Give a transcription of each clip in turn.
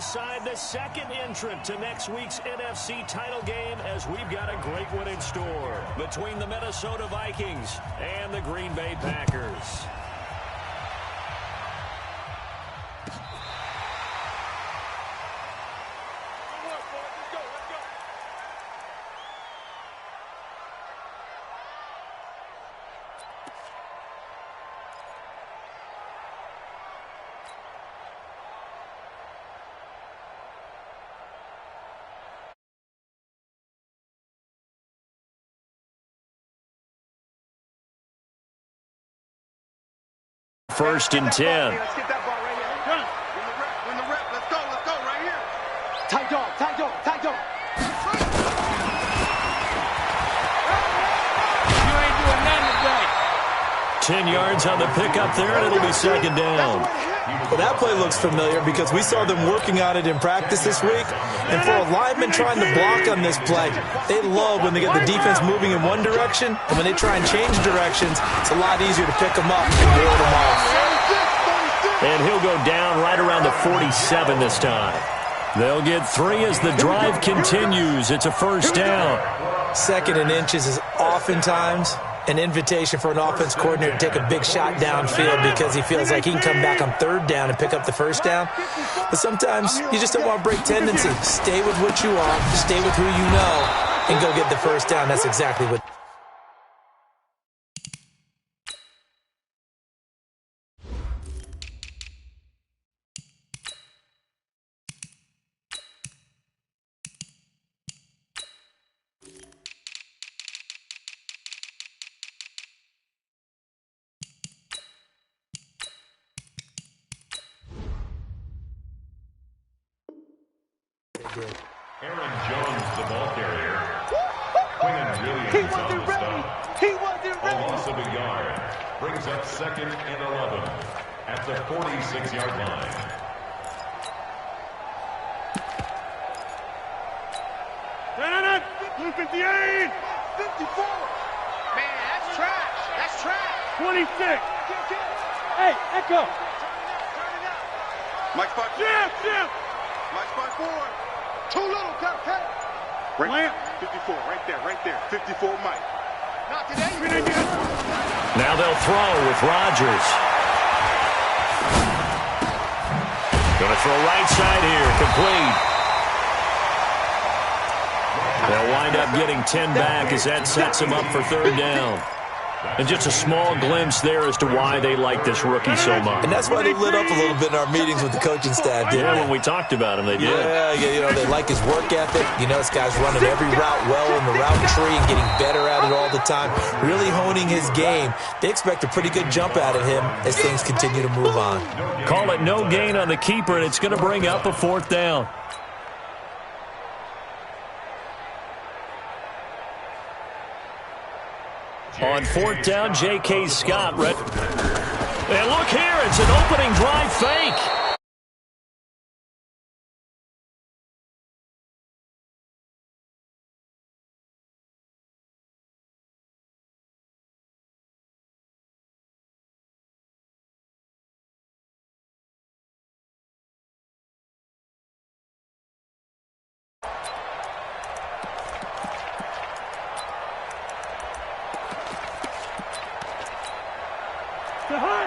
aside the second entrant to next week's NFC title game, as we've got a great one in store between the Minnesota Vikings and the Green Bay Packers. First and 10. Let's get that ball right here. Win the rep. Let's go right here. Tight dog. You ain't doing nothing today. 10 yards on the pickup there, and it'll be second down. Well, that play looks familiar because we saw them working on it in practice this week. And for a lineman trying to block on this play, they love when they get the defense moving in one direction. And when they try and change directions, it's a lot easier to pick them up and ward them off. And he'll go down right around the 47 this time. They'll get 3 as the drive continues. It's a first down. Second and inches is oftentimes an invitation for an offense coordinator to take a big shot downfield because he feels like he can come back on third down and pick up the first down. But sometimes you just don't want to break tendency. Stay with what you are, stay with who you know, and go get the first down. That's exactly what... Aaron Jones, the ball carrier. Quinton Williams on the stop. He wasn't A loss of a yard. Brings up second and 11 at the 46-yard line. Blue 58. 54. Man, that's trash. 26. Hey, Echo. Mike spot. Jim. Mike spot forward. Too little, cut. Right, 54, right there. 54, Mike. Not today. Now they'll throw with Rodgers. Going to throw right side here, complete. They'll wind up getting 10 back as that sets him up for third down. And just a small glimpse there as to why they like this rookie so much. And that's why they lit up a little bit in our meetings with the coaching staff, didn't Yeah, they? when we talked about him, they did. Yeah, they like his work ethic. This guy's running every route well in the route tree and getting better at it all the time, really honing his game. They expect a pretty good jump out of him as things continue to move on. Call it no gain on the keeper, and it's going to bring up a fourth down. On fourth down, J.K. Scott. And look here, it's an opening drive fake.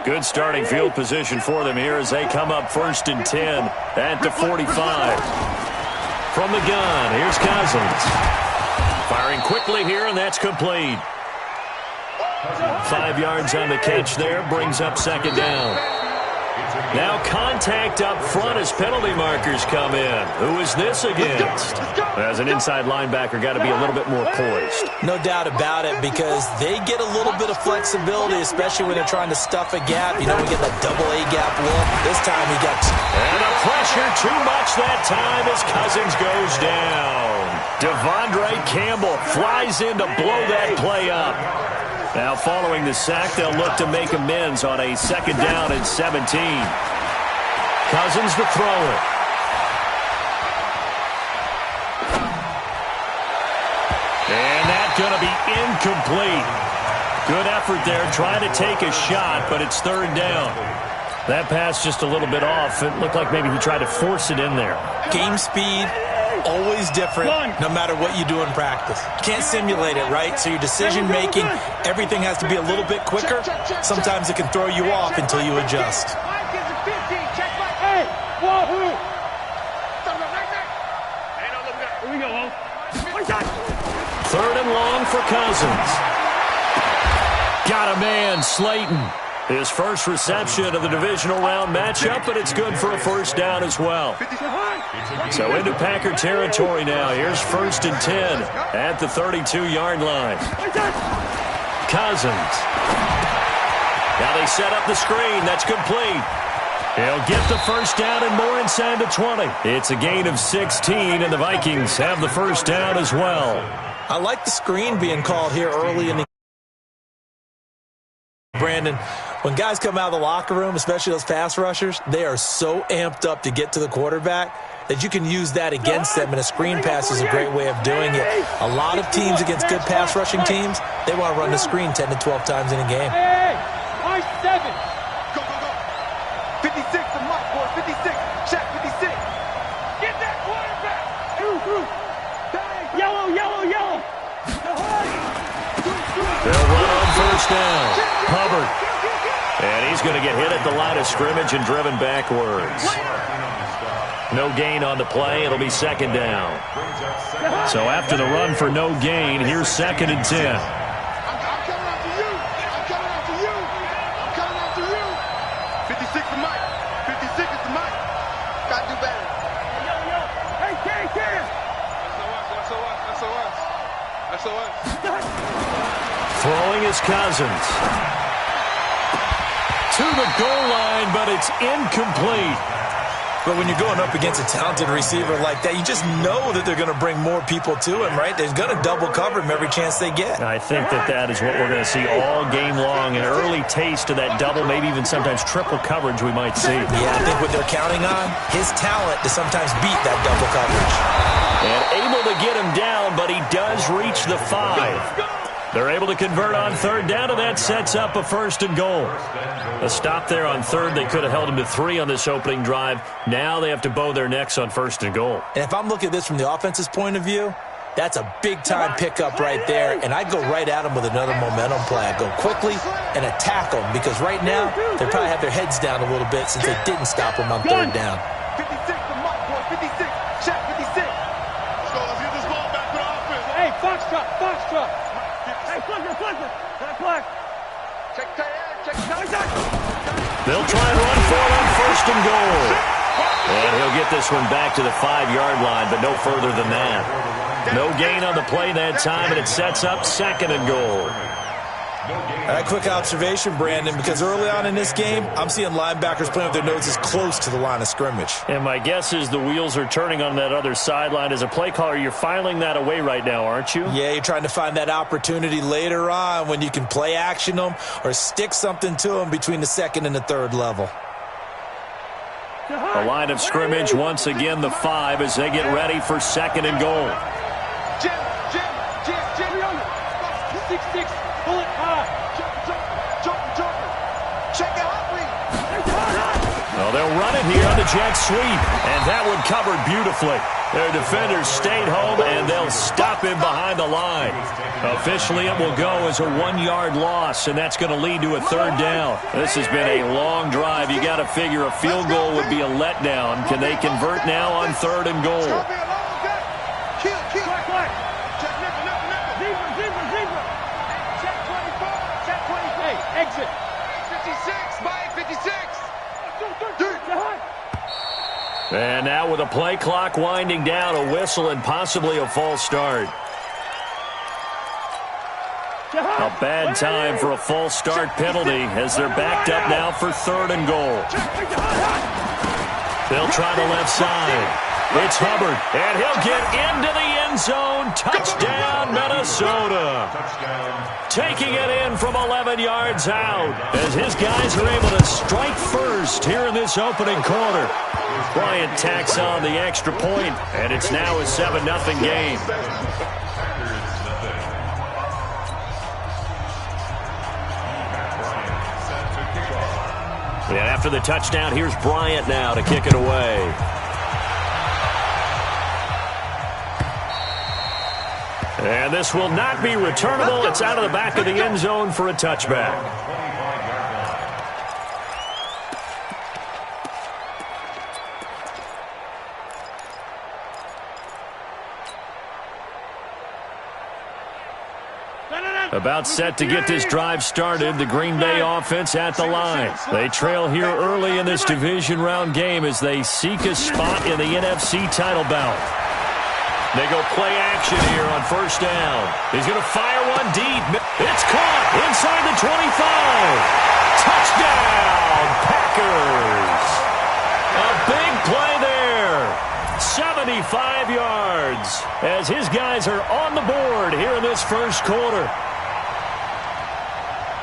Good starting field position for them here as they come up first and 10 at the 45. From the gun, here's Cousins. Firing quickly here, and that's complete. 5 yards on the catch there, brings up second down. Now contact up front as penalty markers come in. Who is this against? As an inside linebacker, got to be a little bit more poised. No doubt about it, because they get a little bit of flexibility, especially when they're trying to stuff a gap. We get that double A gap look. This time he got... And the pressure too much that time as Cousins goes down. Devondre Campbell flies in to blow that play up. Now following the sack, they'll look to make amends on a second down and 17. Cousins to throw it. And that's going to be incomplete. Good effort there, trying to take a shot, but it's third down. That pass just a little bit off. It looked like maybe he tried to force it in there. Game speed, always different, no matter what you do in practice. You can't simulate it, right? So your decision-making, everything has to be a little bit quicker. Sometimes it can throw you off until you adjust. Hey, wahoo! Here we go, Ho. Third and long for Cousins. Got a man, Slayton. His first reception of the divisional round matchup, but it's good for a first down as well. So into Packer territory now. Here's 1st and 10 at the 32-yard line. Cousins. Now they set up the screen. That's complete. He'll get the first down and more inside the 20. It's a gain of 16, and the Vikings have the first down as well. I like the screen being called here early in the Brandon. When guys come out of the locker room, especially those pass rushers, they are so amped up to get to the quarterback that you can use that against them, and a screen pass is a great way of doing it. A lot of teams against good pass rushing teams, they want to run the screen 10 to 12 times in a game. Hey, March 7. Go, go, go. 56 to Mike, boy. 56. Check 56. Get that quarterback. Yellow, yellow, yellow. They'll run on first down. Hubbard. And he's going to get hit at the line of scrimmage and driven backwards. No gain on the play. It'll be second down. So after the run for no gain, here's 2nd and 10. I'm coming after you. I'm coming after you. I'm coming after you. 56 to Mike. 56 is to Mike. Got to do better. Hey, Ken. That's us. Throwing is Cousins. To the goal line, but it's incomplete. But when you're going up against a talented receiver like that, you just know that they're going to bring more people to him, right? They're going to double cover him every chance they get. I think that is what we're going to see all game long, an early taste of that double, maybe even sometimes triple coverage we might see. Yeah, I think what they're counting on, his talent to sometimes beat that double coverage. And able to get him down, but he does reach the 5. They're able to convert on third down, and that sets up a 1st and goal. A stop there on third. They could have held him to 3 on this opening drive. Now they have to bow their necks on 1st and goal. And if I'm looking at this from the offense's point of view, that's a big-time pickup right there, and I'd go right at him with another momentum play. I'd go quickly and attack them, because right now they probably have their heads down a little bit since they didn't stop him on third down. 56 to Mike, boy. 56. Check 56. Let's go. Let's get this ball back for the offense. Hey, Foxtrot. Hey, flipper. Check. They'll try and run for it on 1st and goal. And he'll get this one back to the 5-yard line, but no further than that. No gain on the play that time, and it sets up 2nd and goal. A quick observation, Brandon, because early on in this game, I'm seeing linebackers playing with their noses close to the line of scrimmage. And my guess is the wheels are turning on that other sideline. As a play caller, you're filing that away right now, aren't you? Yeah, you're trying to find that opportunity later on when you can play action them or stick something to them between the 2nd and the 3rd level. The line of scrimmage, once again, the 5 as they get ready for 2nd and goal. Jim. 6-6. Pull it high. Jump. Check it out, Well, they'll run it here on the jet sweep, and that one covered beautifully. Their defenders stayed home, and they'll stop him behind the line. Officially, it will go as a 1-yard loss, and that's going to lead to a 3rd down. This has been a long drive. You got to figure a field goal would be a letdown. Can they convert now on 3rd and goal? Zebra. Check 24. Hey, exit. 56, Mike, 56. And now with a play clock winding down, a whistle and possibly a false start. A bad time for a false start penalty as they're backed up now for 3rd and goal. They'll try the left side. It's Hubbard, and he'll get into the end zone. Touchdown, Minnesota. Taking it in from 11 yards out as his guys are able to strike first here in this opening quarter. Bryant tacks on the extra point, and it's now a 7-0 game. And after the touchdown, here's Bryant now to kick it away. And this will not be returnable. It's out of the back of the end zone for a touchback. About set to get this drive started, the Green Bay offense at the line. They trail here early in this division round game as they seek a spot in the NFC title bout. They go play action here on first down. He's going to fire one deep. It's caught inside the 25. Touchdown, Packers. A big play there. 75 yards as his guys are on the board here in this first quarter.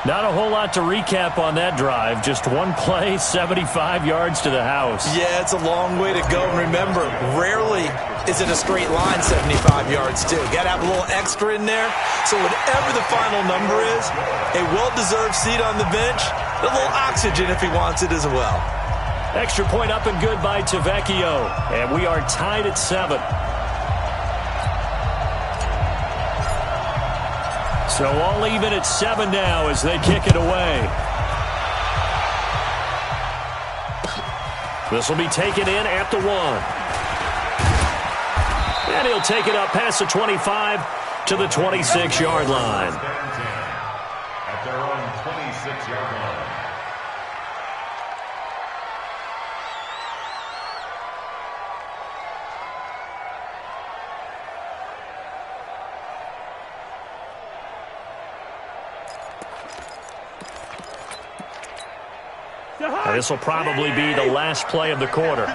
Not a whole lot to recap on that drive. Just one play, 75 yards to the house. Yeah, it's a long way to go. And remember, rarely is it a straight line 75 yards, too. Got to have a little extra in there. So whatever the final number is, a well-deserved seat on the bench, a little oxygen if he wants it as well. Extra point up and good by Tavecchio. And we are tied at 7. So all even at 7 now as they kick it away. This will be taken in at the 1. And he'll take it up past the 25 to the 26-yard line. At their own 26-yard line. This will probably be the last play of the quarter. On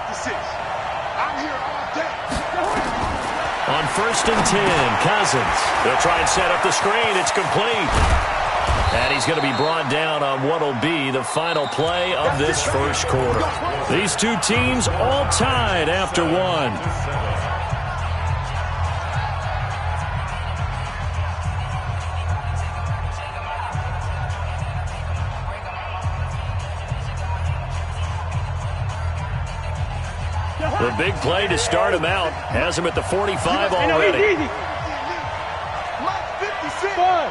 first and 10, Cousins. They'll try and set up the screen. It's complete. And he's going to be brought down on what will be the final play of this first quarter. These two teams all tied after 1. The big play to start him out has him at the 45 already. Mike 56. Five.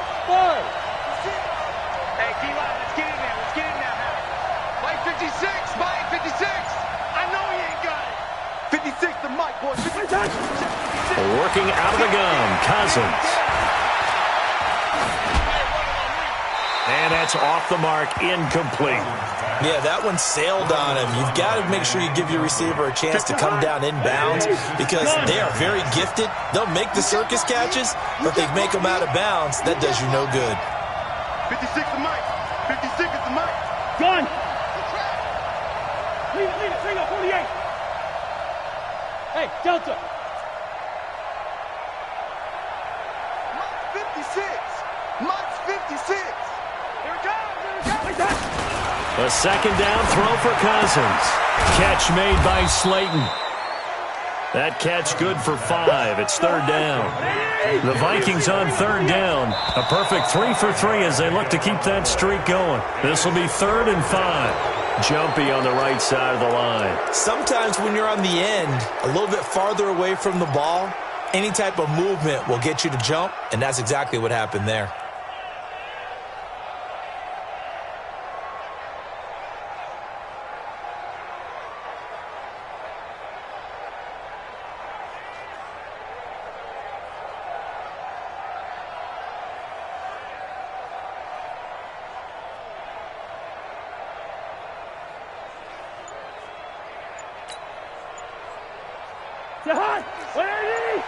Hey, Ke-Money, let's get in there. Let's get in there, man. Mike 56. Mike 56. I know he ain't got it. 56 to Mike, boy. 56. Working out of the gun, Cousins. And that's off the mark, incomplete. Yeah, that one sailed on him. You've got to make sure you give your receiver a chance to come down inbounds because they are very gifted. They'll make the circus catches, but they make them out of bounds. That does you no good. 56 to Mike. 56 is to Mike. Gun. Lead it, 48. Hey, Delta. Mike's 56. Mike's 56. Here it comes. Like that. A second down throw for Cousins. Catch made by Slayton. That catch good for 5. It's third down. The Vikings on third down. A perfect 3 for 3 as they look to keep that streak going. This will be 3rd and 5. Jumpy on the right side of the line. Sometimes when you're on the end, a little bit farther away from the ball, any type of movement will get you to jump, and that's exactly what happened there. Jahan, 180.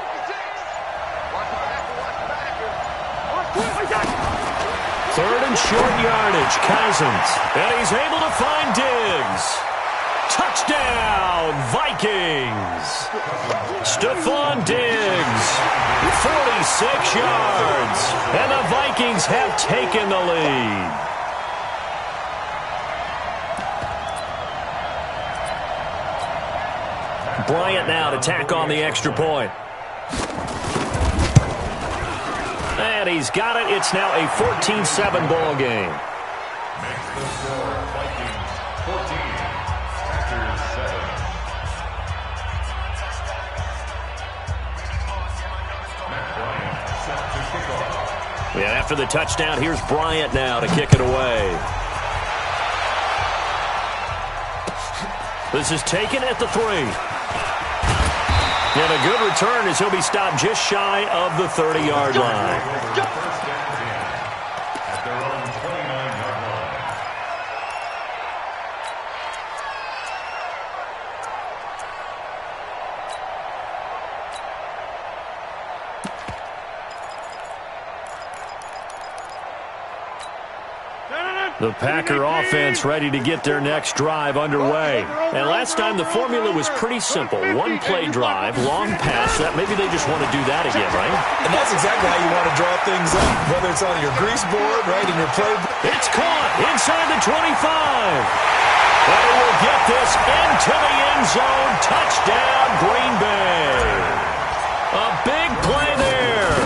Third and short yardage, Cousins. And he's able to find Diggs. Touchdown, Vikings. Stephon Diggs, 46 yards. And the Vikings have taken the lead. Bryant now to tack on the extra point. And he's got it. It's now a 14-7 ball game. 14. Packers 7. Matt Bryant set to kick off. Yeah, after the touchdown, here's Bryant now to kick it away. This is taken at the 3. And a good return as he'll be stopped just shy of the 30-yard line. First down 10 at their own 29-yard line. The Packer offense ready to get their next drive underway. And last time the formula was pretty simple. One play drive, long pass. That maybe they just want to do that again, right? And that's exactly how you want to draw things up, whether it's on your grease board, right, in your play. It's caught inside the 25. And it will get this into the end zone. Touchdown, Green Bay. A big play there.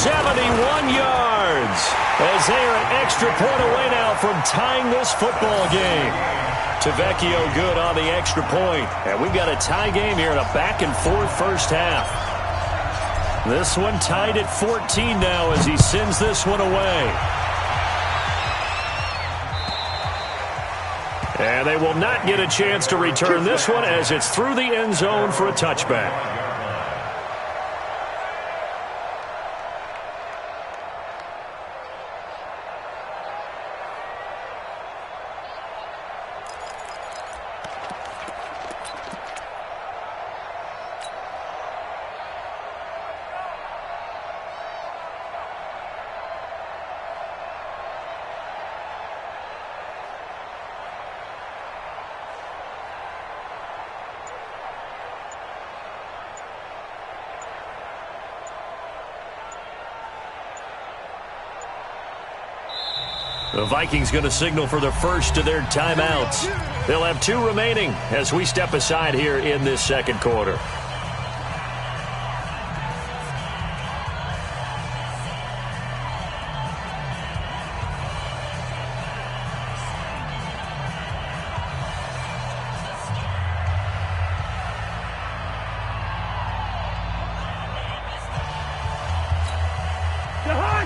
71 yards. As they are an extra point away now from tying this football game. Tavecchio good on the extra point. And we've got a tie game here in a back-and-forth first half. This one tied at 14 now as he sends this one away. And they will not get a chance to return this one as it's through the end zone for a touchback. The Vikings going to signal for the first of their timeouts. They'll have 2 remaining as we step aside here in this second quarter.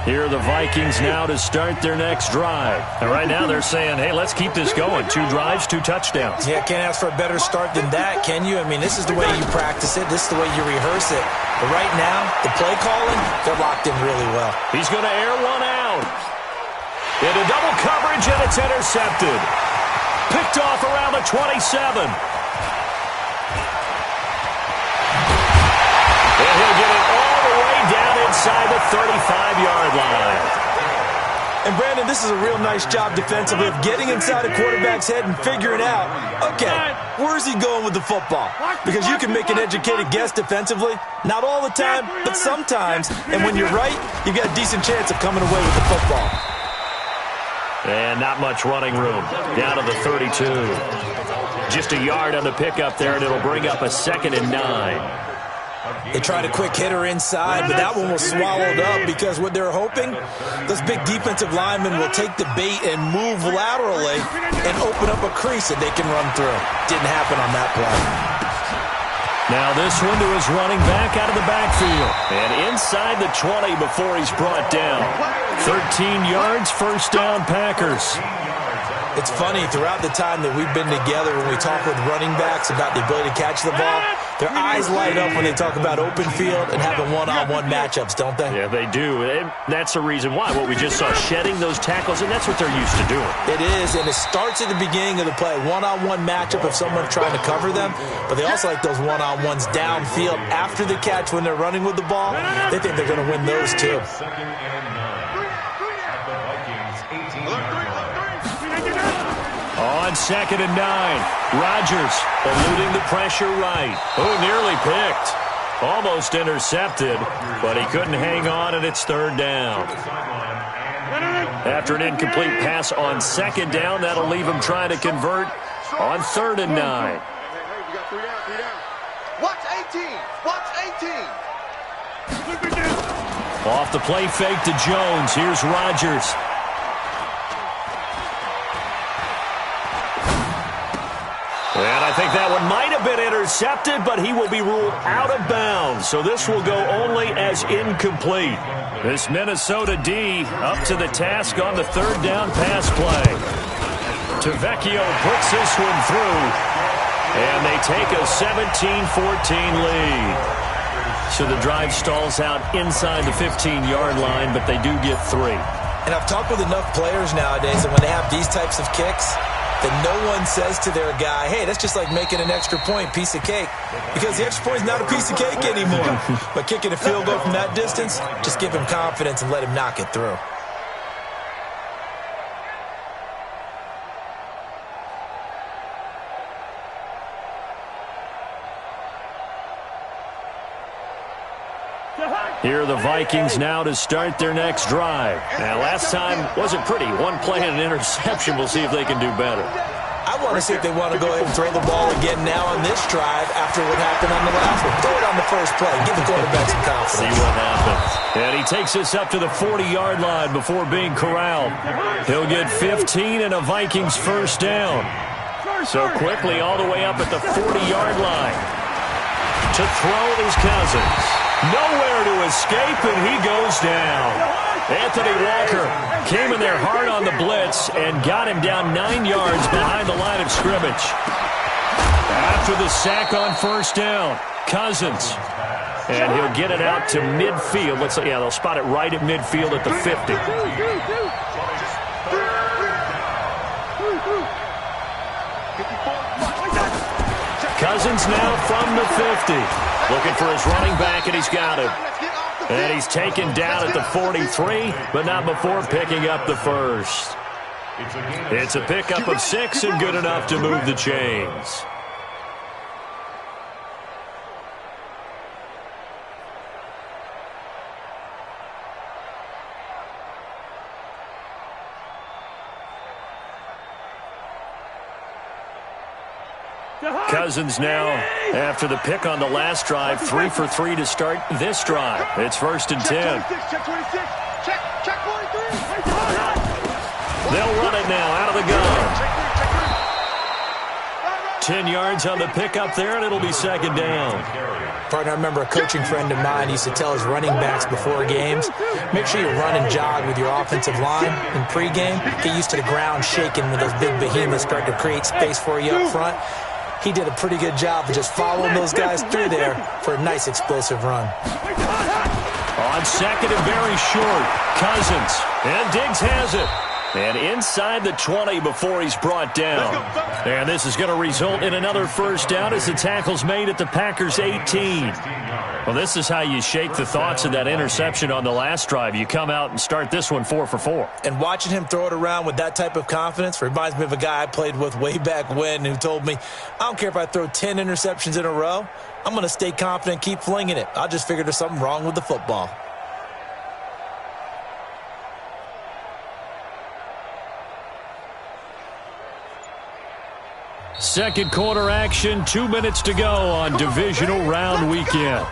Here are the Vikings now to start their next drive. And right now they're saying, hey, let's keep this going. 2 drives, 2 touchdowns. Yeah, can't ask for a better start than that, can you? I mean, this is the way you practice it. This is the way you rehearse it. But right now, the play calling, they're locked in really well. He's going to air one out. Into double coverage, and it's intercepted. Picked off around the 27. And he'll get it all the way down inside the 35-yard line. And, Brandon, this is a real nice job defensively of getting inside a quarterback's head and figuring out, okay, where's he going with the football? Because you can make an educated guess defensively. Not all the time, but sometimes. And when you're right, you've got a decent chance of coming away with the football. And not much running room. Down to the 32. Just a yard on the pickup there, and it'll bring up a 2nd and 9. They tried a quick hitter inside, but that one was swallowed up because what they're hoping, those big defensive linemen will take the bait and move laterally and open up a crease that they can run through. Didn't happen on that play. Now this one to his running back out of the backfield. And inside the 20 before he's brought down. 13 yards, first down, Packers. It's funny, throughout the time that we've been together, when we talk with running backs about the ability to catch the ball, their eyes light up when they talk about open field and having one-on-one matchups, don't they? Yeah, they do. And that's the reason why. What we just saw, shedding those tackles, and that's what they're used to doing. It is, and it starts at the beginning of the play. One-on-one matchup of someone trying to cover them, but they also like those one-on-ones downfield after the catch when they're running with the ball. They think they're going to win those, too. 2nd and 9 at the Vikings 18-yard line. On 2nd and 9, Rodgers eluding the pressure right. Oh, nearly picked. Almost intercepted, but he couldn't hang on, and it's 3rd down. After an incomplete pass on 2nd down, that'll leave him trying to convert on 3rd and 9. Hey, we got 3 down. Watch 18. Watch 18. Off the play fake to Jones. Here's Rodgers. And I think that one might have been intercepted, but he will be ruled out of bounds. So this will go only as incomplete. This Minnesota D up to the task on the third down pass play. Tavecchio puts this one through, and they take a 17-14 lead. So the drive stalls out inside the 15-yard line, but they do get 3. And I've talked with enough players nowadays that when they have these types of kicks, that no one says to their guy, hey, that's just like making an extra point, piece of cake. Because the extra point is not a piece of cake anymore. But kicking a field goal from that distance, just give him confidence and let him knock it through. Here are the Vikings now to start their next drive. Now, last time wasn't pretty. One play and an interception. We'll see if they can do better. I want to see if they want to go ahead and throw the ball again now on this drive after what happened on the last one. Throw it on the first play. Give the quarterback some confidence. See what happens. And he takes us up to the 40-yard line before being corralled. He'll get 15 and a Vikings first down. So quickly all the way up at the 40-yard line. To throw is Cousins. Nowhere to escape, and he goes down. Anthony Walker came in there hard on the blitz and got him down 9 yards behind the line of scrimmage. After the sack on first down, Cousins. And he'll get it out to midfield. They'll spot it right at midfield at the 50. Cousins now from the 50. Looking for his running back, and he's got him. And he's taken down at the 43, but not before picking up the first. It's a pickup of 6 and good enough to move the chains. Cousins now, after the pick on the last drive, 3 for 3 to start this drive. It's 1st and 10. They'll run it now out of the gun. 10 yards on the pickup there, and it'll be 2nd down. Partner, I remember a coaching friend of mine used to tell his running backs before games, make sure you run and jog with your offensive line in pregame. Get used to the ground shaking when those big behemoths start to create space for you up front. He did a pretty good job of just following those guys through there for a nice explosive run. On second and very short, Cousins. And Diggs has it. And inside the 20 before he's brought down. And this is going to result in another first down as the tackle's made at the Packers' 18. Well, this is how you shake the thoughts of that interception on the last drive. You come out and start this one 4 for 4. And watching him throw it around with that type of confidence reminds me of a guy I played with way back when who told me, I don't care if I throw 10 interceptions in a row. I'm going to stay confident, keep flinging it. I'll just figure there's something wrong with the football. Second quarter action, 2 minutes to go on divisional round weekend.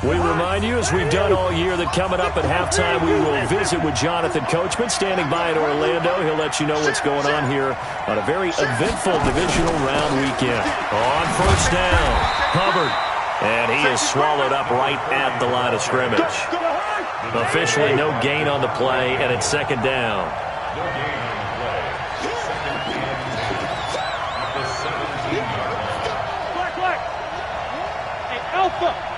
We remind you, as we've done all year, that coming up at halftime, we will visit with Jonathan Coachman, standing by in Orlando. He'll let you know what's going on here on a very eventful divisional round weekend. On first down, Hubbard. And he is swallowed up right at the line of scrimmage. Officially no gain on the play, and it's 2nd down. Black. Hey, Alpha.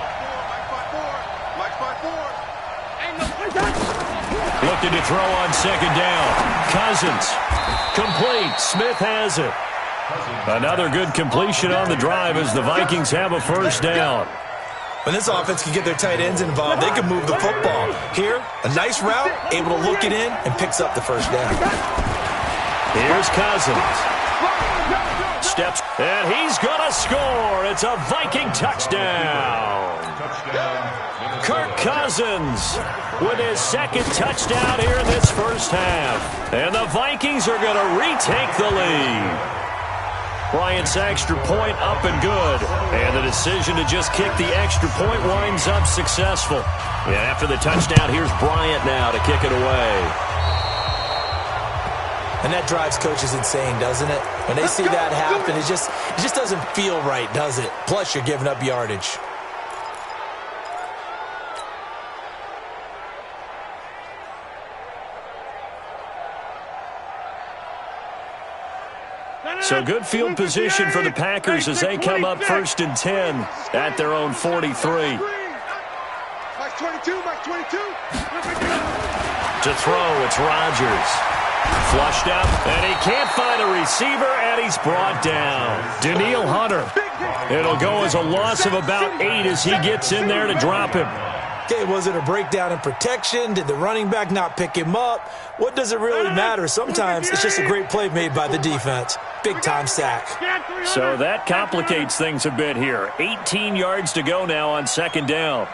Looking to throw on 2nd down. Cousins. Complete. Smith has it. Another good completion on the drive as the Vikings have a first down. When this offense can get their tight ends involved, they can move the football. Here, a nice route, able to look it in, and picks up the first down. Here's Cousins. steps, and he's going to score. It's a Viking touchdown. Kirk Cousins with his second touchdown here in this first half. And the Vikings are going to retake the lead. Bryant's extra point up and good. And the decision to just kick the extra point winds up successful. And after the touchdown, here's Bryant now to kick it away. And that drives coaches insane, doesn't it? When they see that happen, it just doesn't feel right, does it? Plus, you're giving up yardage. So good field position for the Packers as they come up 1st and 10 at their own 43. Max 22, Max 22. To throw, it's Rodgers. Flushed out, and he can't find a receiver, and he's brought down. Danielle Hunter. It'll go as a loss of about 8 as he gets in there to drop him. Okay, was it a breakdown in protection? Did the running back not pick him up? What does it really matter? Sometimes it's just a great play made by the defense. Big-time sack. So that complicates things a bit here. 18 yards to go now on 2nd down.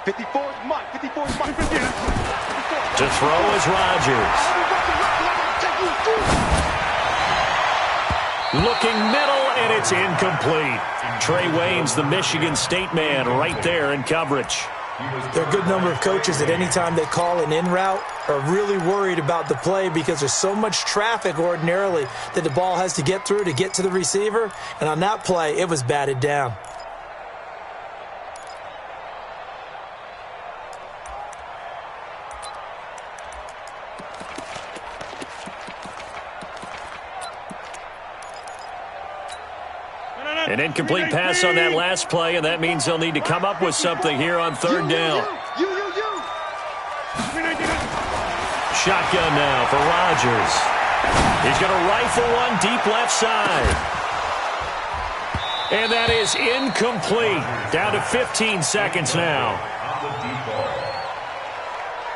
54's Mike. 54's Mike. To throw is Rodgers. Looking middle, and it's incomplete. Trey Wayne's the Michigan State man right there in coverage. There are a good number of coaches that any time they call an in route are really worried about the play because there's so much traffic ordinarily that the ball has to get through to get to the receiver. And on that play, it was batted down. An incomplete pass on that last play, and that means they'll need to come up with something here on 3rd down. Shotgun now for Rodgers. He's going to rifle one deep left side. And that is incomplete. Down to 15 seconds now.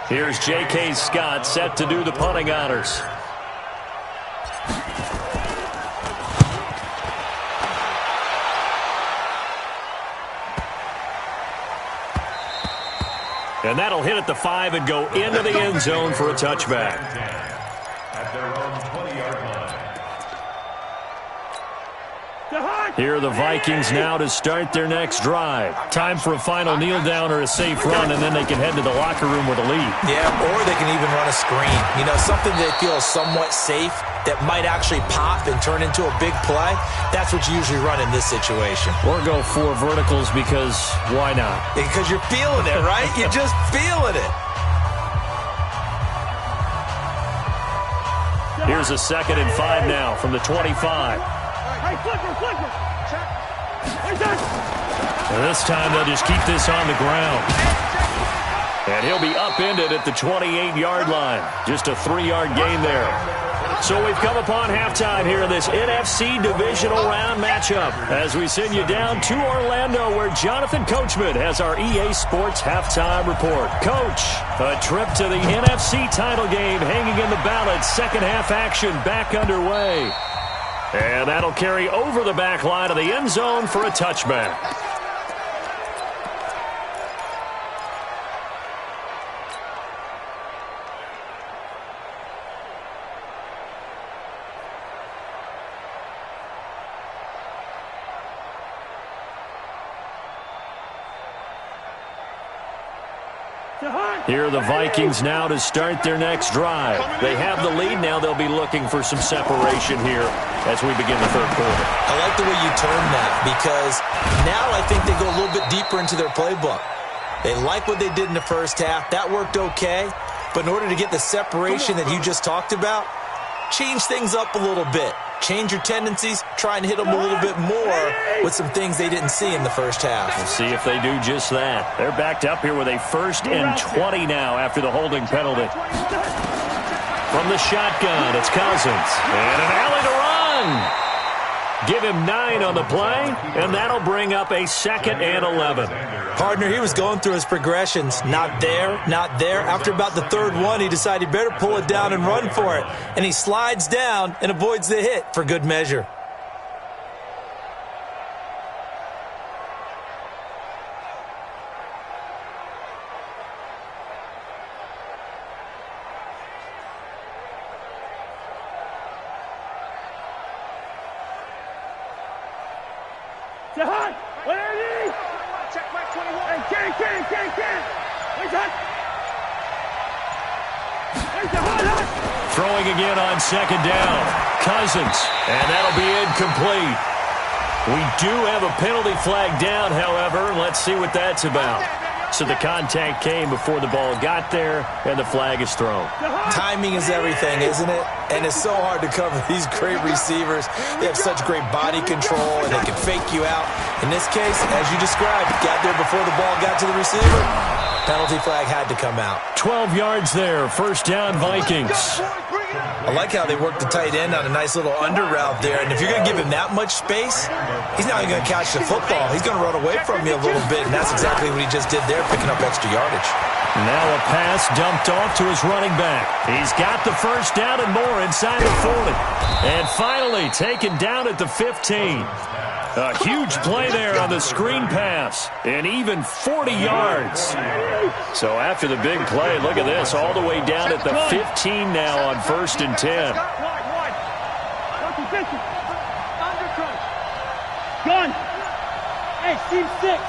Here's J.K. Scott set to do the punting honors. And that'll hit at the 5 and go into the end zone for a touchback. At their own 20-yard line. Here are the Vikings now to start their next drive. Time for a final kneel down or a safe run, and then they can head to the locker room with a lead. Yeah, or they can even run a screen. You know, something they feel is somewhat safe that might actually pop and turn into a big play. That's what you usually run in this situation. Or go 4 verticals because why not? Because you're feeling it, right? You're just feeling it. Here's a 2nd and 5 now from the 25. Hey, flicker. And this time they'll just keep this on the ground. And he'll be upended at the 28-yard line. Just a 3-yard gain there. So we've come upon halftime here in this NFC divisional round matchup as we send you down to Orlando where Jonathan Coachman has our EA Sports halftime report. Coach, a trip to the NFC title game hanging in the balance. Second half action back underway. And that'll carry over the back line of the end zone for a touchback. Here are the Vikings now to start their next drive. They have the lead now. They'll be looking for some separation here as we begin the 3rd quarter. I like the way you term that because now I think they go a little bit deeper into their playbook. They like what they did in the first half. That worked okay. But in order to get the separation that you just talked about, change things up a little bit. Change your tendencies, try and hit them a little bit more with some things they didn't see in the first half. We'll see if they do just that. They're backed up here with a 1st and 20 now after the holding penalty. From the shotgun, it's Cousins. And an alley to run. Give him 9 on the play, and that'll bring up a 2nd and 11. Partner, he was going through his progressions. Not there, not there. After about the 3rd one, he decided he better pull it down and run for it. And he slides down and avoids the hit for good measure. Say hi! Where are you? Check my 21. Hey, Ken! Where's that? Where's the hot? Throwing again on 2nd down. Cousins, and that'll be incomplete. We do have a penalty flag down, however. Let's see what that's about. So the contact came before the ball got there, and the flag is thrown. Timing is everything, isn't it? And it's so hard to cover these great receivers. They have such great body control, and they can fake you out. In this case, as you described, got there before the ball got to the receiver. Penalty flag had to come out. 12 yards there, 1st down Vikings. I like how they worked the tight end on a nice little under route there. And if you're going to give him that much space, he's not even going to catch the football. He's going to run away from you a little bit, and that's exactly what he just did there, picking up extra yardage. Now a pass dumped off to his running back. He's got the 1st down and more inside the 40. And finally taken down at the 15. A huge play there on the screen pass, and even 40 yards. So after the big play, look at this, all the way down at the 15 now on 1st and 10. Gun! Hey, team 6!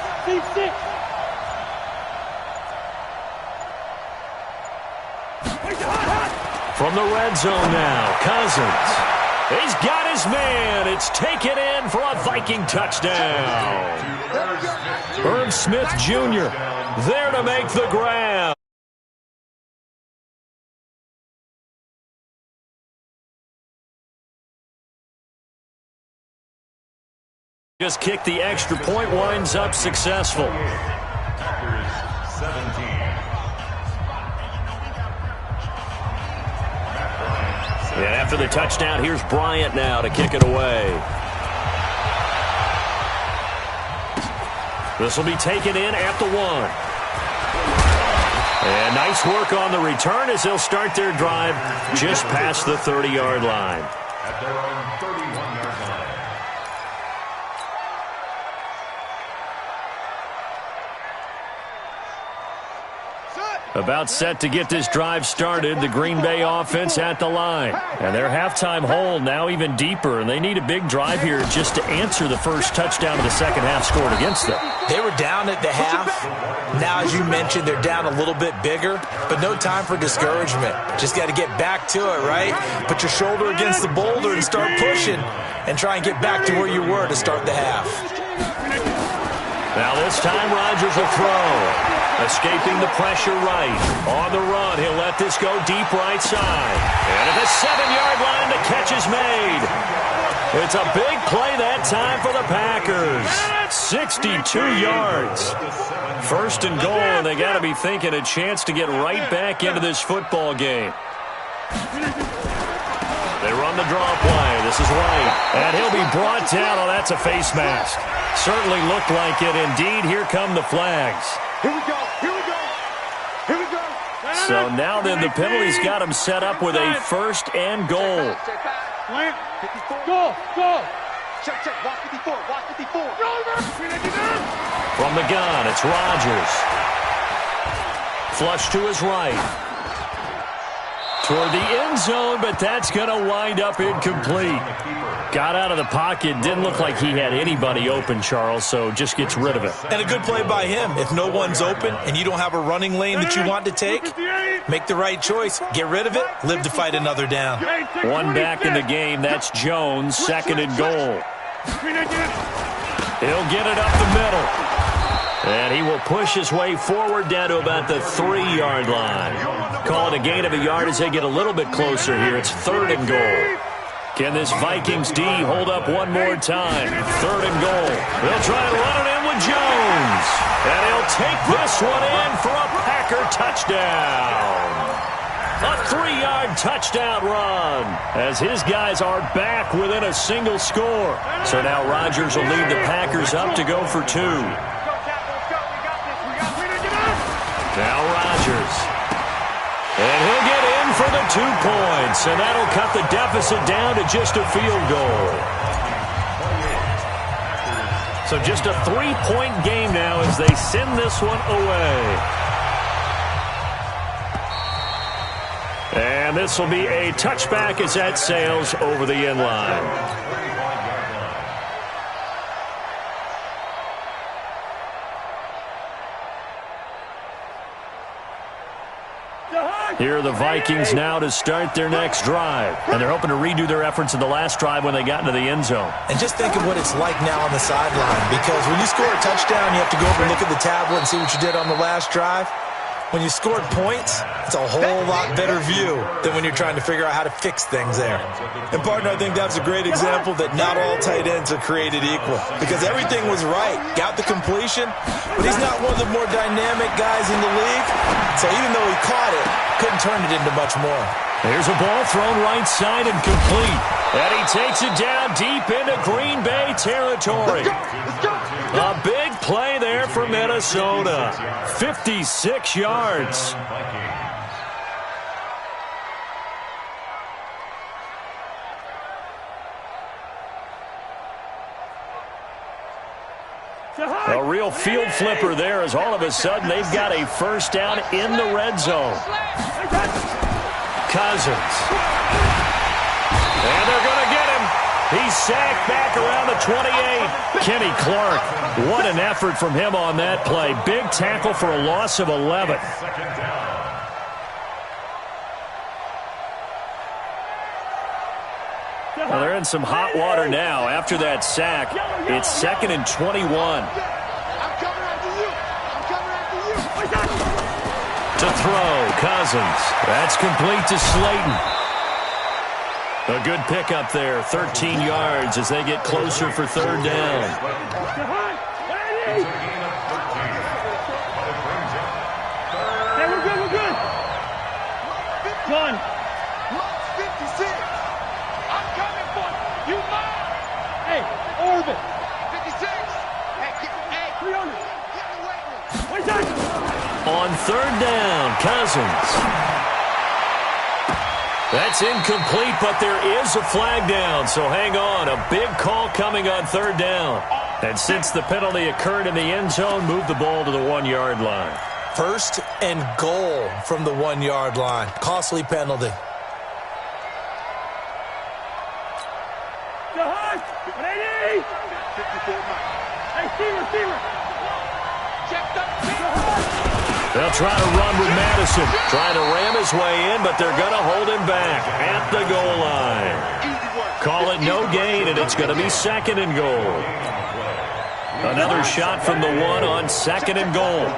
Where's the hot? From the red zone now, Cousins. He's got his man. It's taken in for a Viking touchdown. Irv Smith Jr. there to make the grab. Just kicked the extra point, winds up successful. Packers 17. And after the touchdown, here's Bryant now to kick it away. This will be taken in at the 1. And nice work on the return as they'll start their drive just past the 30-yard line. At their own 31-yard line. About set to get this drive started, the Green Bay offense at the line. And their halftime hole now even deeper, and they need a big drive here just to answer the first touchdown of the second half scored against them. They were down at the half. Now, as you mentioned, they're down a little bit bigger, but no time for discouragement. Just got to get back to it, right? Put your shoulder against the boulder and start pushing and try and get back to where you were to start the half. Now this time Rodgers will throw. Escaping the pressure right. On the run, he'll let this go deep right side. And at the 7-yard line, the catch is made. It's a big play that time for the Packers. 62 yards. 1st and goal, and they got to be thinking a chance to get right back into this football game. They run the draw play. This is White. And he'll be brought down. Oh, that's a face mask. Certainly looked like it. Indeed, here come the flags. Here we go. So now then the penalty's got him set up with a 1st and goal. Go! Check. Watch 54. From the gun, it's Rodgers. Flush to his right. Toward the end zone, but that's going to wind up incomplete. Got out of the pocket. Didn't look like he had anybody open, Charles, so just gets rid of it. And a good play by him. If no one's open and you don't have a running lane that you want to take, make the right choice. Get rid of it. Live to fight another down. One back in the game. That's Jones. 2nd and goal. He'll get it up the middle. And he will push his way forward down to about the 3-yard line. Call it a gain of a yard as they get a little bit closer here. It's 3rd and goal. Can this Vikings D hold up one more time? 3rd and goal. They'll try and run it in with Jones. And he'll take this one in for a Packer touchdown. A 3-yard touchdown run as his guys are back within a single score. So now Rodgers will lead the Packers up to go for 2. Now Rodgers. And he'll get in for the 2 points, and that'll cut the deficit down to just a field goal. So just a 3-point game now as they send this one away. And this will be a touchback as that sails over the end line. Here are the Vikings now to start their next drive. And they're hoping to redo their efforts in the last drive when they got into the end zone. And just think of what it's like now on the sideline, because when you score a touchdown, you have to go over and look at the tablet and see what you did on the last drive. When you scored points, it's a whole lot better view than when you're trying to figure out how to fix things there. And, partner, I think that's a great example that not all tight ends are created equal, because everything was right. Got the completion, but he's not one of the more dynamic guys in the league. So even though he caught it, couldn't turn it into much more. Here's a ball thrown right side and complete. And he takes it down deep into Green Bay territory. A big play there for Minnesota. 56 yards. A real field flipper there as all of a sudden they've got a first down in the red zone. Cousins. And they're going to get him. He's sacked back around the 28. Kenny Clark, what an effort from him on that play. Big tackle for a loss of 11. Well, they're in some hot water now. After that sack, it's 2nd and 21. To throw, Cousins. That's complete to Slayton. A good pickup there, 13 yards as they get closer for 3rd down. Hey, we're good, we're good. One. 56. I'm coming for you. You mine. Hey, orbit. 56. Hey, 300. get away. Wait, time. On 3rd down, Cousins. That's incomplete, but there is a flag down, so hang on. A big call coming on 3rd down. And since the penalty occurred in the end zone, move the ball to the 1-yard line. 1st and goal from the 1-yard line. Costly penalty. Jahan, 180. 54 miles. Hey, Steamer. Checked up. They'll try to run with Madison. Trying to ram his way in, but they're going to hold him back at the goal line. Call it no gain, and it's going to be 2nd and goal. Another shot from the 1 on 2nd and goal.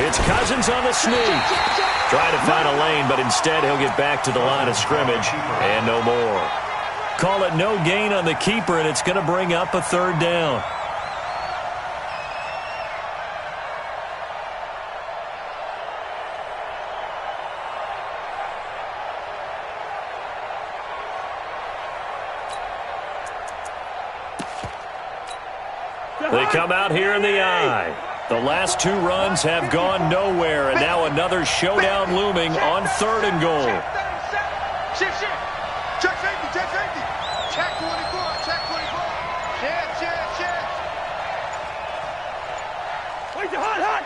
It's Cousins on the sneak. Trying to find a lane, but instead he'll get back to the line of scrimmage and no more. Call it no gain on the keeper, and it's going to bring up a 3rd down. They come out here in the eye. The last 2 runs have gone nowhere, and now another showdown looming on 3rd and goal. Shift. Check safety. Check 24. Check. Wait, hot.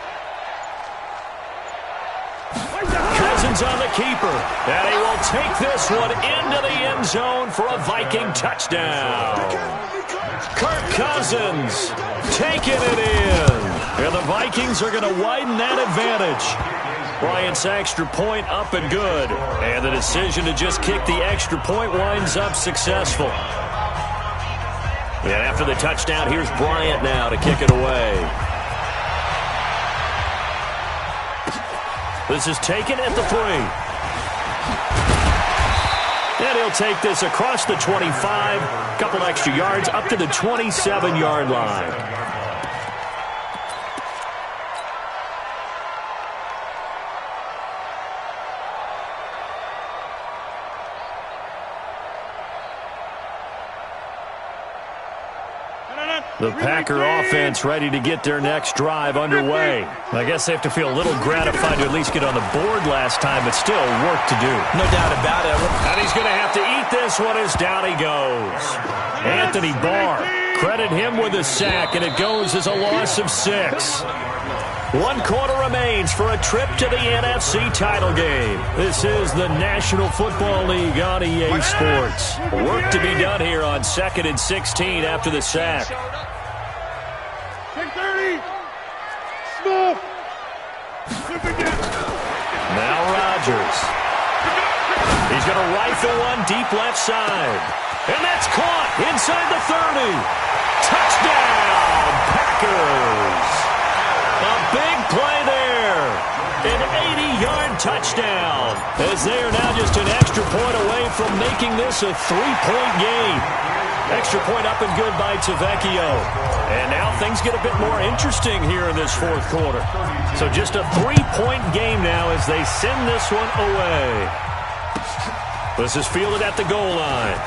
Cousins on the keeper, and he will take this one into the end zone for a Viking touchdown. Kirk Cousins taking it in. And the Vikings are going to widen that advantage. Bryant's extra point up and good. And the decision to just kick the extra point winds up successful. And after the touchdown, here's Bryant now to kick it away. This is taken at the 3. And he'll take this across the 25, a couple extra yards, up to the 27-yard line. The Packer offense ready to get their next drive underway. I guess they have to feel a little gratified to at least get on the board last time, but still work to do. No doubt about it. And he's going to have to eat this one as down he goes. Anthony Barr, credit him with a sack, and it goes as a loss of 6. 1 quarter remains for a trip to the NFC title game. This is the National Football League on EA Sports. Work to be done here on 2nd and 16 after the sack. 10-30. Smooth. Now Rodgers. He's going to rifle one deep left side. And that's caught inside the 30. Touchdown, Packers. A big play there. An 80-yard touchdown. As they are now just an extra point away from making this a 3-point game. Extra point up and good by Tavecchio. And now things get a bit more interesting here in this 4th quarter. So just a 3-point game now as they send this one away. This is fielded at the goal line.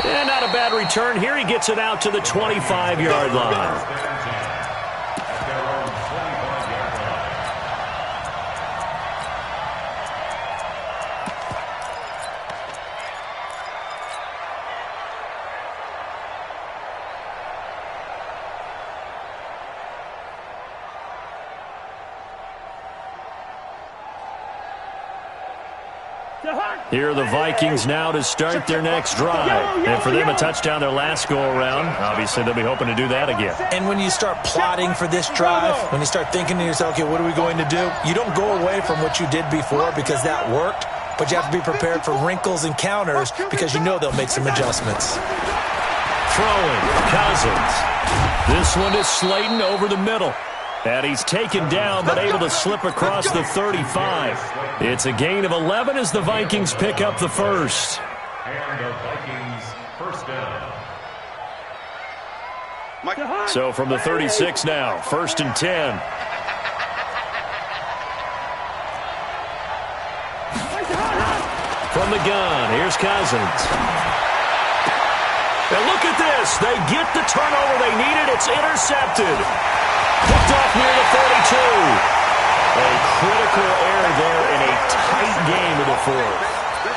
And not a bad return here. He gets it out to the 25-yard line. Here are the Vikings now to start their next drive. And for them, a touchdown their last go-around. Obviously, they'll be hoping to do that again. And when you start plotting for this drive, when you start thinking to yourself, okay, what are we going to do? You don't go away from what you did before because that worked, but you have to be prepared for wrinkles and counters because you know they'll make some adjustments. Throwing, Cousins. This one is Slayton over the middle. And he's taken down, but able to slip across the 35. It's a gain of 11 as the Vikings pick up the first. And the Vikings first down. So from the 36 now, 1st and 10. From the gun, here's Cousins. And look at this. They get the turnover they needed. It's intercepted. Picked off near the 42. A critical error there in a tight game in the 4th.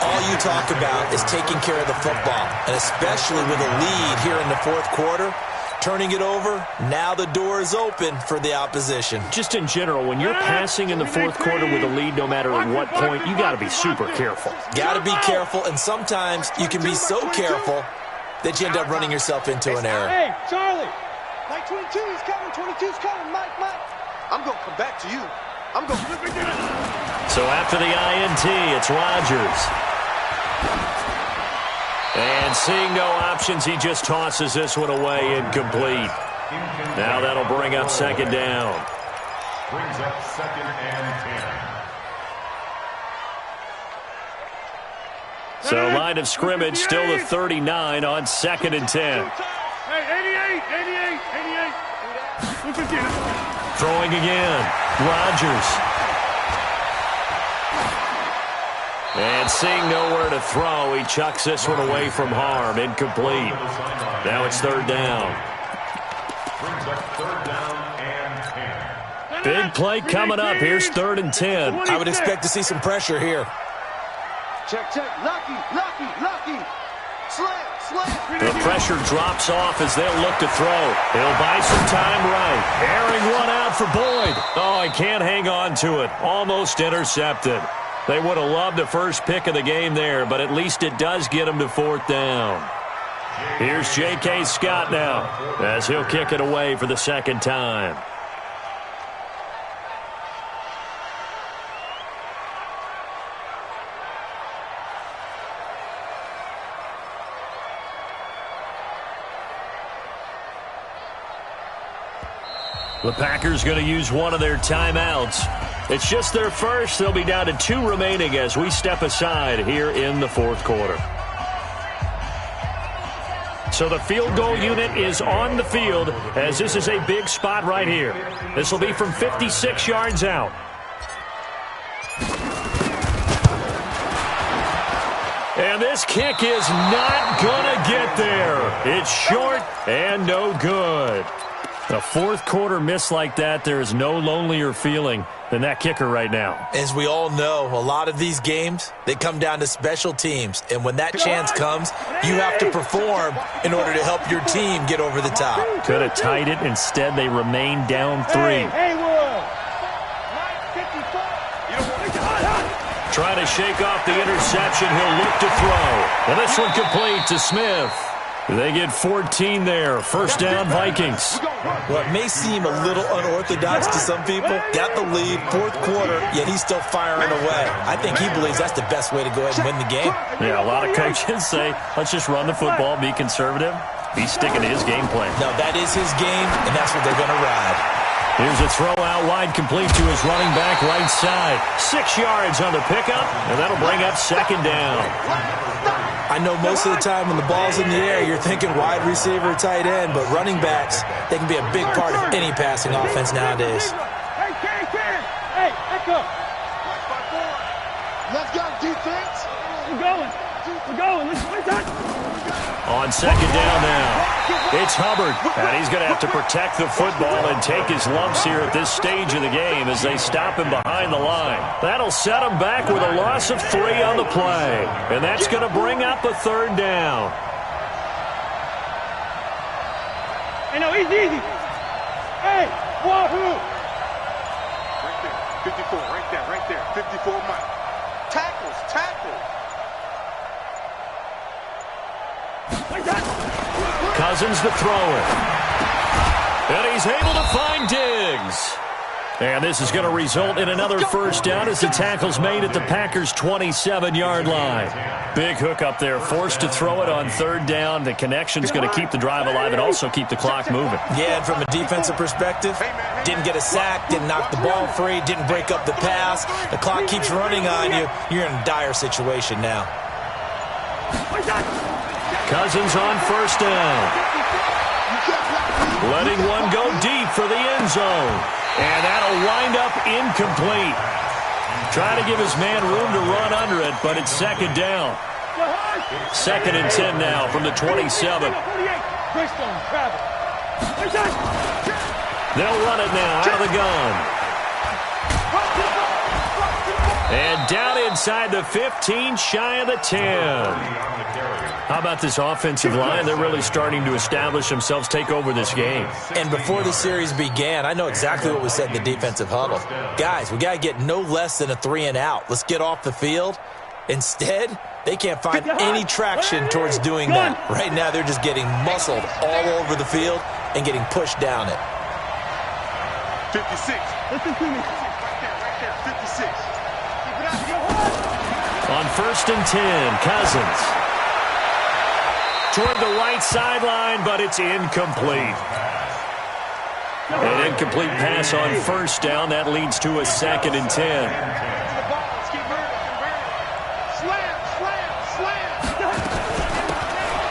All you talk about is taking care of the football, and especially with a lead here in the 4th quarter, turning it over, now the door is open for the opposition. Just in general, when you're passing in the 4th quarter with a lead, no matter at what point, you got to be super careful. Got to be careful, and sometimes you can be so careful that you end up running yourself into an error. Hey, Charlie. Mike 22 is coming. 22's coming. Mike. I'm going to come back to you. I'm going to... So after the INT, it's Rodgers. And seeing no options, he just tosses this one away incomplete. Now that'll bring up 2nd down. Brings up 2nd and 10. So line of scrimmage, still the 39 on 2nd and 10. Hey, 88. Throwing again. Rodgers. And seeing nowhere to throw, he chucks this one away from harm. Incomplete. Now it's 3rd down. Brings up 3rd down and 10. Big play coming up. Here's 3rd and 10. I would expect to see some pressure here. Check. Lucky. Slam. The pressure drops off as they'll look to throw. He'll buy some time right. Airing one out for Boyd. Oh, he can't hang on to it. Almost intercepted. They would have loved the first pick of the game there, but at least it does get him to 4th down. Here's J.K. Scott now as he'll kick it away for the 2nd time. The Packers going to use one of their timeouts. It's just their first. They'll be down to 2 remaining as we step aside here in the 4th quarter. So the field goal unit is on the field as this is a big spot right here. This will be from 56 yards out. And this This kick is not going to get there. It's short and no good. A fourth quarter miss like that, there is no lonelier feeling than that kicker right now. As we all know, a lot of these games, they come down to special teams. And when that chance comes, you have to perform in order to help your team get over the top. Could have tied it. Instead, they remain down 3. Trying to shake off the interception. He'll look to throw. And this one complete to Smith. They get 14 there. First down, Vikings. What may seem a little unorthodox to some people, got the lead, fourth quarter, yet he's still firing away. I think he believes that's the best way to go ahead and win the game. Yeah, a lot of coaches say, let's just run the football, be conservative. He's sticking to his game plan. No, that is his game, and that's what they're going to ride. Here's a throw out wide, complete to his running back right side. 6 yards on the pickup, and that'll bring up second down. I know most of the time when the ball's in the air, you're thinking wide receiver, tight end, but running backs, they can be a big part of any passing offense nowadays. Hey, echo. Let's go, defense. We're going. Let's touch. On second down now, it's Hubbard, and he's going to have to protect the football and take his lumps here at this stage of the game as they stop him behind the line. That'll set him back with a loss of 3 on the play, and that's going to bring up a third down. Hey, no, easy. Hey, wahoo. Right there, 54, right there, 54 Mike. Tackle. Cousins the thrower. And he's able to find Diggs. And this is going to result in another first down as the tackle's made at the Packers' 27-yard line. Big hook up there, forced to throw it on third down. The connection's going to keep the drive alive and also keep the clock moving. Yeah, and from a defensive perspective, didn't get a sack, didn't knock the ball free, didn't break up the pass. The clock keeps running on you. You're in a dire situation now. Cousins on first down. Letting one go deep for the end zone. And that'll wind up incomplete. Trying to give his man room to run under it, but it's second down. Second and 10 now from the 27. They'll run it now out of the gun. And down inside the 15, shy of the 10. How about this offensive line? They're really starting to establish themselves, take over this game. And before the series began, I know exactly what was said in the defensive huddle. Guys, we got to get no less than a 3 and out. Let's get off the field. Instead, they can't find any traction towards doing that. Right now, they're just getting muscled all over the field and getting pushed down it. 56. Listen to me. Right there, 56. On first and 10, Cousins. Toward the right sideline, but it's incomplete. An incomplete pass on first down. That leads to a second and 10.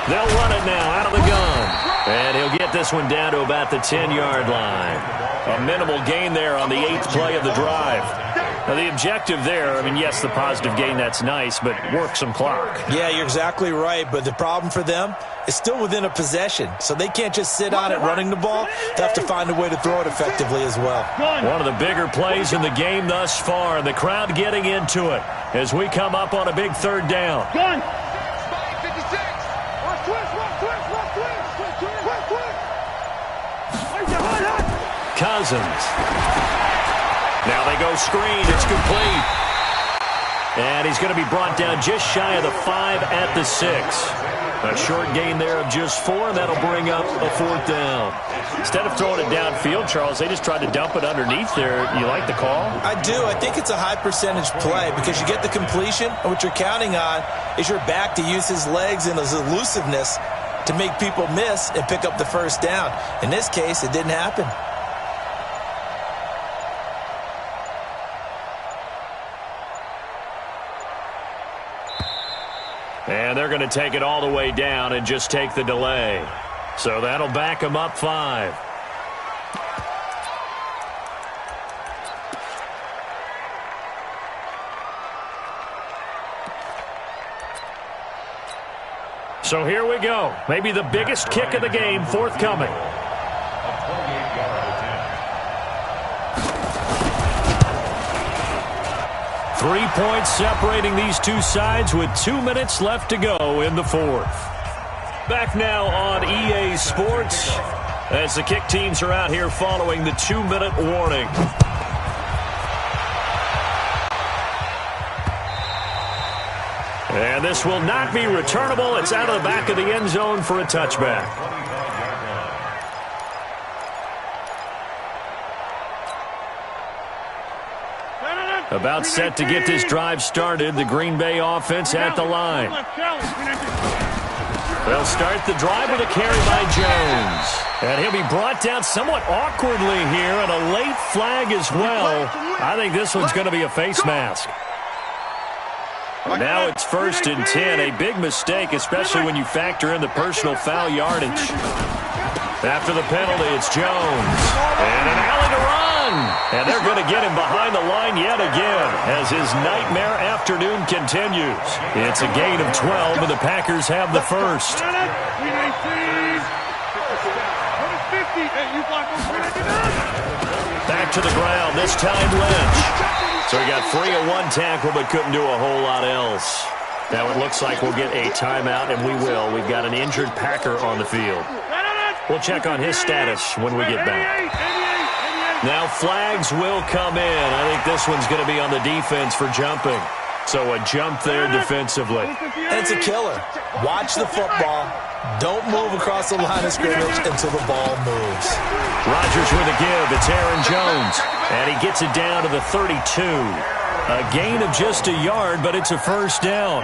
They'll run it now out of the gun. And he'll get this one down to about the 10-yard line. A minimal gain there on the 8th play of the drive. Now, the objective there, I mean, yes, the positive gain, that's nice, but work some clock. Yeah, you're exactly right, but the problem for them is still within a possession, so they can't just sit on it running the ball. They have to find a way to throw it effectively as well. One of the bigger plays in the game thus far, and the crowd getting into it as we come up on a big third down. Cousins. Now they go screen. It's complete. And he's going to be brought down just shy of the 5 at the 6. A short gain there of just 4, and that'll bring up a fourth down. Instead of throwing it downfield, Charles, they just tried to dump it underneath there. You like the call? I do. I think it's a high percentage play because you get the completion, and what you're counting on is your back to use his legs and his elusiveness to make people miss and pick up the first down. In this case, it didn't happen. And they're going to take it all the way down and just take the delay. So that'll back them up 5. So here we go. Maybe the biggest kick of the game forthcoming. A 28-yard attempt. 3 points separating these two sides with 2 minutes left to go in the fourth. Back now on EA Sports as the kick teams are out here following the 2-minute warning. And this will not be returnable. It's out of the back of the end zone for a touchback. About set to get this drive started, the Green Bay offense at the line. They'll start the drive with a carry by Jones. And he'll be brought down somewhat awkwardly here, and a late flag as well. I think this one's going to be a face mask. Now it's 1st and 10, a big mistake, especially when you factor in the personal foul yardage. After the penalty, it's Jones. And an alley to run. And they're going to get him behind the line yet again as his nightmare afternoon continues. It's a gain of 12, and the Packers have the first. Back to the ground, this time Lynch. So he got free of one tackle but couldn't do a whole lot else. Now it looks like we'll get a timeout, and we will. We've got an injured Packer on the field. We'll check on his status when we get back. Now flags will come in. I think this one's going to be on the defense for jumping. So a jump there defensively. It's a killer. Watch the football. Don't move across the line of scrimmage until the ball moves. Rodgers with a give. It's Aaron Jones. And he gets it down to the 32. A gain of just a yard, but it's a first down.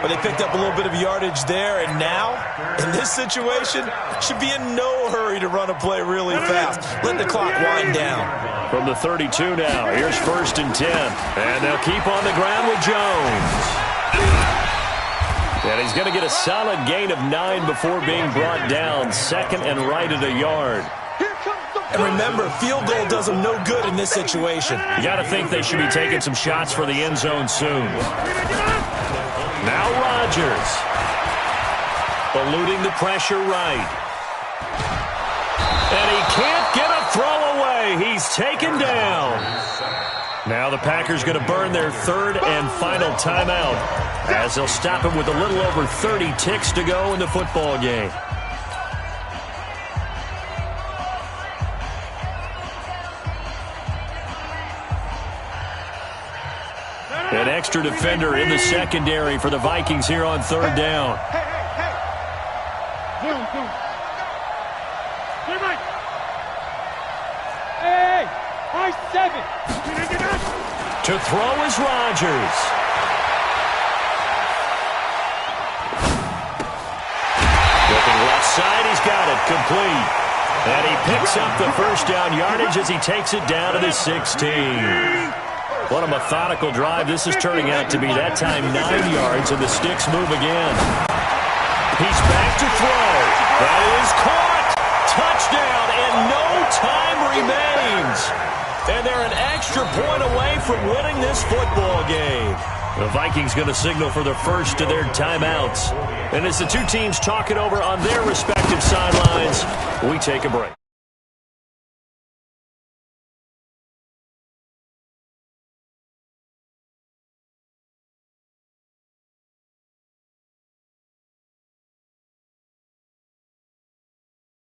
But they picked up a little bit of yardage there, and now, in this situation, should be in no hurry to run a play really fast. Let the clock wind down. From the 32 now, here's 1st and 10. And they'll keep on the ground with Jones. And he's going to get a solid gain of 9 before being brought down. 2nd and right at a yard. And remember, field goal does them no good in this situation. You got to think they should be taking some shots for the end zone soon. Now Rodgers. Eluding the pressure right. And he can't get a throw away. He's taken down. Now the Packers going to burn their 3rd and final timeout as they'll stop him with a little over 30 ticks to go in the football game. An extra defender in the secondary for the Vikings here on 3rd down. To throw is Rodgers. Looking left side, he's got it complete. And he picks up the first down yardage as he takes it down to the 16. What a methodical drive this is turning out to be. That time 9 yards, and the sticks move again. He's back to throw. That is caught. Touchdown, and no time remains. And they're an extra point away from winning this football game. The Vikings going to signal for the first of their timeouts. And as the two teams talk it over on their respective sidelines, we take a break.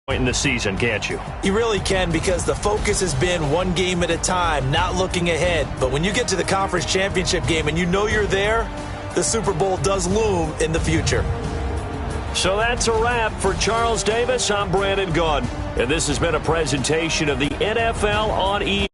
In the season, can't you? You really can, because the focus has been one game at a time, not looking ahead. But when you get to the conference championship game and you know you're there, the Super Bowl does loom in the future. So that's a wrap for Charles Davis. I'm Brandon Gaudin, and this has been a presentation of the NFL on EA.